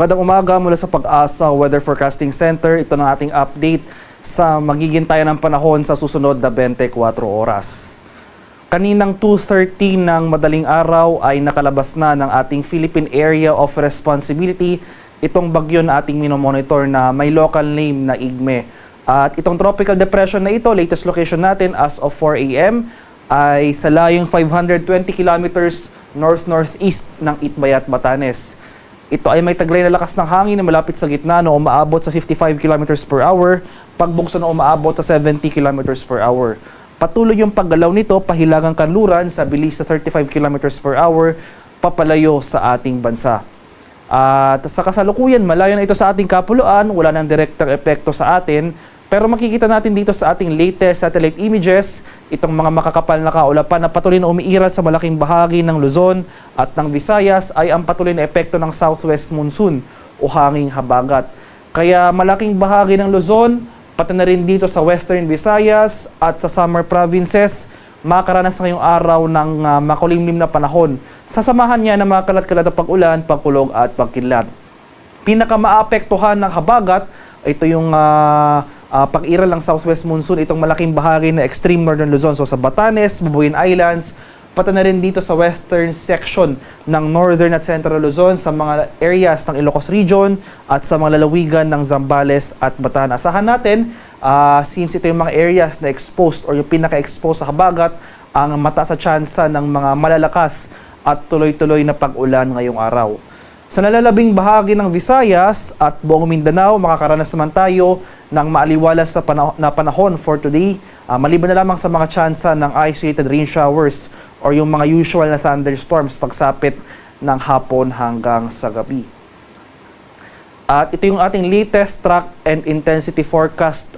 Magandang umaga mula sa Pag-asa Weather Forecasting Center. Ito na ating update sa magiging tayo ng panahon sa susunod na 24 oras. Kaninang 2:30 ng madaling araw ay nakalabas na ng ating Philippine Area of Responsibility itong bagyo na ating minomonitor na may local name na Igme. At itong tropical depression na ito, latest location natin as of 4 a.m. ay sa layong 520 kilometers north-northeast ng Itbayat, Batanes. Ito ay may taglay na lakas ng hangin na malapit sa gitna na umaabot sa 55 km per hour, pagbugso na umaabot sa 70 km per hour. Patuloy yung paggalaw nito pahilagang kanluran sa bilis sa 35 km per hour papalayo sa ating bansa. At sa kasalukuyan, malayo na ito sa ating kapuluan, wala nang direktang epekto sa atin, pero makikita natin dito sa ating latest satellite images, itong mga makakapal na kaulapan na patuloy na umiiral sa malaking bahagi ng Luzon at ng Visayas ay ang patuloy na epekto ng southwest monsoon o hanging habagat. Kaya malaking bahagi ng Luzon, pati na rin dito sa western Visayas at sa summer provinces, makakaranas ngayong araw ng makulimlim na panahon. Sasamahan niya ng mga kalat-kalat na pag-ulan, pagkulog at pagkidlat. Pinakamaapektuhan ng habagat, ito yung pag-iral ng southwest monsoon, itong malaking bahagi na extreme northern Luzon. So sa Batanes, Bubuyin Islands, pati na rin dito sa western section ng northern at central Luzon, sa mga areas ng Ilocos Region at sa mga lalawigan ng Zambales at Bataan. Asahan natin, since ito yung mga areas na exposed or yung pinaka-exposed sa habagat, ang mataas sa tsansa ng mga malalakas at tuloy-tuloy na pag-ulan ngayong araw. Sa nalalabing bahagi ng Visayas at buong Mindanao, makakaranas naman tayo ng maaliwalas na panahon for today, maliban na lamang sa mga tsansa ng isolated rain showers or yung mga usual na thunderstorms pagsapit ng hapon hanggang sa gabi. At ito yung ating latest track and intensity forecast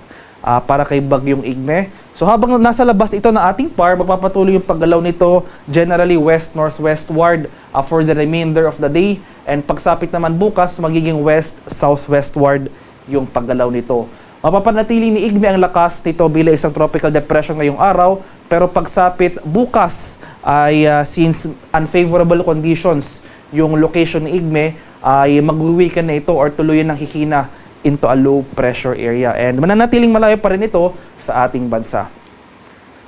para kay Bagyong Igme. So habang nasa labas ito ng ating PAR, magpapatuloy yung paggalaw nito generally west-northwestward for the remainder of the day. And pagsapit naman bukas, magiging west-southwestward yung paggalaw nito. Mapapanatili ni Igme ang lakas nito bilang isang tropical depression ngayong araw, pero pagsapit bukas ay since unfavorable conditions yung location ni Igme, ay mag-weaken na ito or tuluyan ng hihina into a low pressure area. And mananatiling malayo pa rin ito sa ating bansa.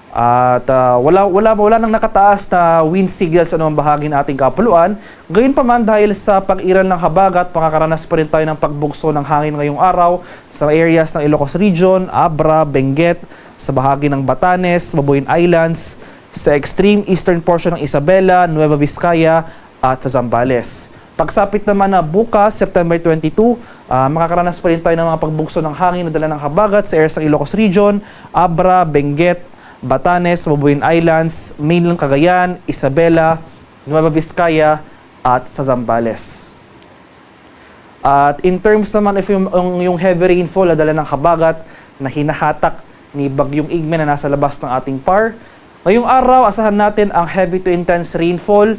At wala nang nakataas na wind signals sa anumang bahagi ng ating kapuluan. Gayunpaman, dahil sa pag-iral ng habagat, makakaranas pa rin tayo ng pagbugso ng hangin ngayong araw sa areas ng Ilocos Region, Abra, Benguet, sa bahagi ng Batanes, Bubuyin Islands, sa extreme eastern portion ng Isabela, Nueva Vizcaya at sa Zambales. Pagsapit naman na bukas, September 22, makakaranas pa rin tayo ng mga pagbugso ng hangin na dala ng habagat sa areas ng Ilocos Region, Abra, Benguet, Batanes, Bubuyin Islands, mainland Cagayan, Isabela, Nueva Vizcaya at sa Zambales. At in terms naman if yung heavy rainfall na dala ng habagat na hinahatak ni Bagyong Igme na nasa labas ng ating PAR, ngayong araw asahan natin ang heavy to intense rainfall.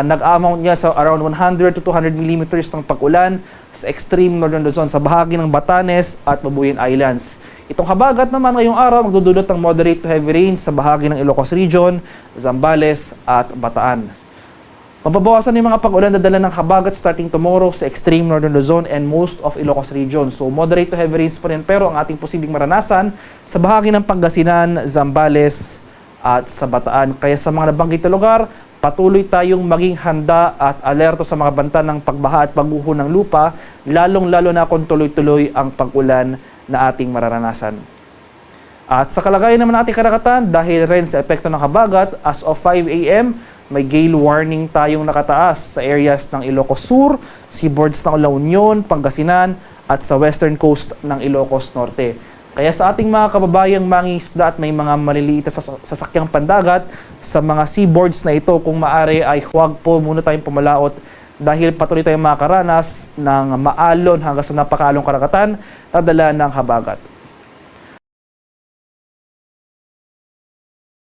Nag-amount niya sa around 100 to 200 millimeters ng pag-ulan sa extreme northern Luzon, sa bahagi ng Batanes at Bubuyin Islands. Itong habagat naman ngayong araw magdudulot ng moderate to heavy rain sa bahagi ng Ilocos Region, Zambales at Bataan. Mababawasan yung mga pag-ulan na dala ng habagat starting tomorrow sa extreme northern Luzon and most of Ilocos Region. So moderate to heavy rains pa rin, pero ang ating posibleng maranasan sa bahagi ng Pangasinan, Zambales at sa Bataan. Kaya sa mga nabanggit na lugar, patuloy tayong maging handa at alerto sa mga banta ng pagbaha at pagguho ng lupa, lalong-lalo na kung tuloy-tuloy ang pag-ulan na ating mararanasan. At sa kalagayan naman ng ating karagatan, dahil rin sa epekto ng habagat, as of 5 a.m., may gale warning tayong nakataas sa areas ng Ilocos Sur, seaboards ng La Union, Pangasinan, at sa western coast ng Ilocos Norte. Kaya sa ating mga kababayang mangingisda at may mga maliliit na sasakyang pandagat sa mga seaboards na ito, kung maaari ay huwag po muna tayong pumalaot dahil patuloy tayong makakaranas ng maalon hanggang sa napakaalong karagatan na dala ng habagat.